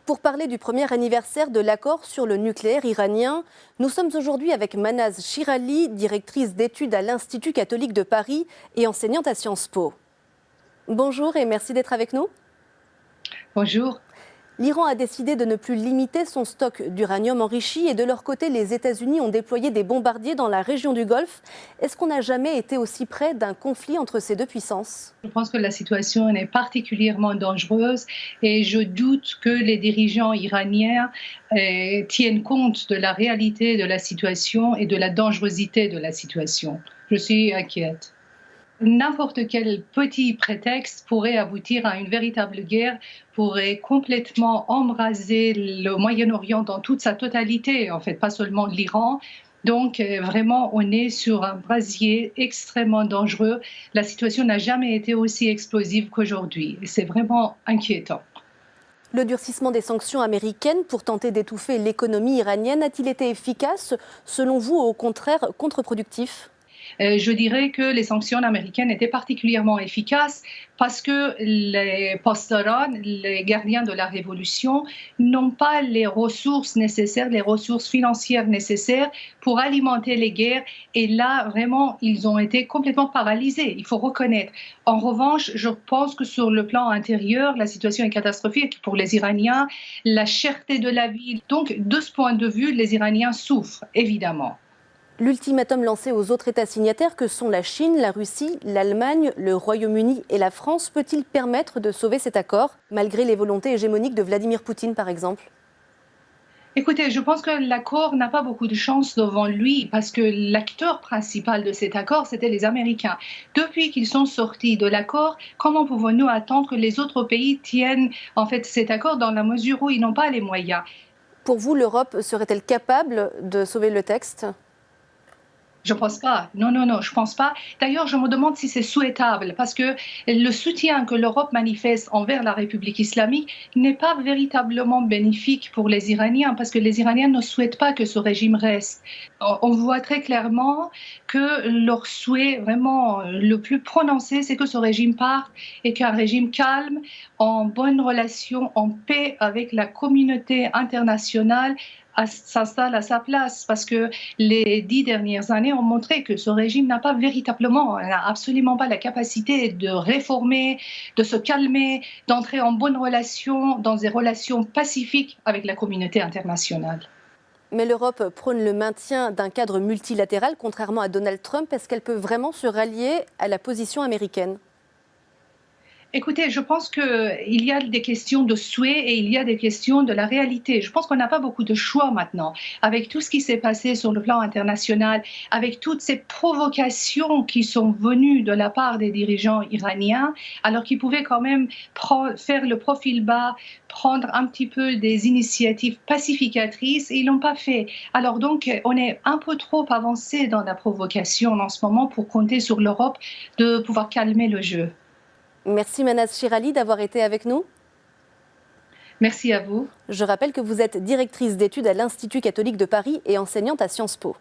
Pour parler du premier anniversaire de l'accord sur le nucléaire iranien, nous sommes aujourd'hui avec Manaz Shirali, directrice d'études à l'Institut catholique de Paris et enseignante à Sciences Po. Bonjour et merci d'être avec nous. Bonjour. L'Iran a décidé de ne plus limiter son stock d'uranium enrichi et de leur côté, les États-Unis ont déployé des bombardiers dans la région du Golfe. Est-ce qu'on n'a jamais été aussi près d'un conflit entre ces deux puissances ? Je pense que la situation est particulièrement dangereuse et je doute que les dirigeants iraniens tiennent compte de la réalité de la situation et de la dangerosité de la situation. Je suis inquiète. N'importe quel petit prétexte pourrait aboutir à une véritable guerre, pourrait complètement embraser le Moyen-Orient dans toute sa totalité, en fait, pas seulement l'Iran. Donc, vraiment, on est sur un brasier extrêmement dangereux. La situation n'a jamais été aussi explosive qu'aujourd'hui. C'est vraiment inquiétant. Le durcissement des sanctions américaines pour tenter d'étouffer l'économie iranienne a-t-il été efficace, selon vous, ou au contraire contre-productif ? Je dirais que les sanctions américaines étaient particulièrement efficaces parce que les pasdaran, les gardiens de la révolution, n'ont pas les ressources nécessaires, les ressources financières nécessaires pour alimenter les guerres. Et là, vraiment, ils ont été complètement paralysés, il faut reconnaître. En revanche, je pense que sur le plan intérieur, la situation est catastrophique pour les Iraniens, la cherté de la vie. Donc, de ce point de vue, les Iraniens souffrent, évidemment. L'ultimatum lancé aux autres États signataires que sont la Chine, la Russie, l'Allemagne, le Royaume-Uni et la France peut-il permettre de sauver cet accord, malgré les volontés hégémoniques de Vladimir Poutine par exemple ? Écoutez, je pense que l'accord n'a pas beaucoup de chance devant lui parce que l'acteur principal de cet accord, c'était les Américains. Depuis qu'ils sont sortis de l'accord, comment pouvons-nous attendre que les autres pays tiennent en fait cet accord dans la mesure où ils n'ont pas les moyens ? Pour vous, l'Europe serait-elle capable de sauver le texte ? Je ne pense pas. Non, je ne pense pas. D'ailleurs, je me demande si c'est souhaitable parce que le soutien que l'Europe manifeste envers la République islamique n'est pas véritablement bénéfique pour les Iraniens parce que les Iraniens ne souhaitent pas que ce régime reste. On voit très clairement que leur souhait vraiment le plus prononcé, c'est que ce régime parte et qu'un régime calme, en bonne relation, en paix avec la communauté internationale, s'installe à sa place parce que les 10 dernières années ont montré que ce régime n'a absolument pas la capacité de réformer, de se calmer, d'entrer en bonne relation, dans des relations pacifiques avec la communauté internationale. Mais l'Europe prône le maintien d'un cadre multilatéral, contrairement à Donald Trump. Est-ce qu'elle peut vraiment se rallier à la position américaine ? Écoutez, je pense qu'il y a des questions de souhait et il y a des questions de la réalité. Je pense qu'on n'a pas beaucoup de choix maintenant. Avec tout ce qui s'est passé sur le plan international, avec toutes ces provocations qui sont venues de la part des dirigeants iraniens, alors qu'ils pouvaient quand même faire le profil bas, prendre un petit peu des initiatives pacificatrices, et ils ne l'ont pas fait. Alors donc, on est un peu trop avancé dans la provocation en ce moment pour compter sur l'Europe de pouvoir calmer le jeu. Merci Manaz Shirali d'avoir été avec nous. Merci à vous. Je rappelle que vous êtes directrice d'études à l'Institut catholique de Paris et enseignante à Sciences Po.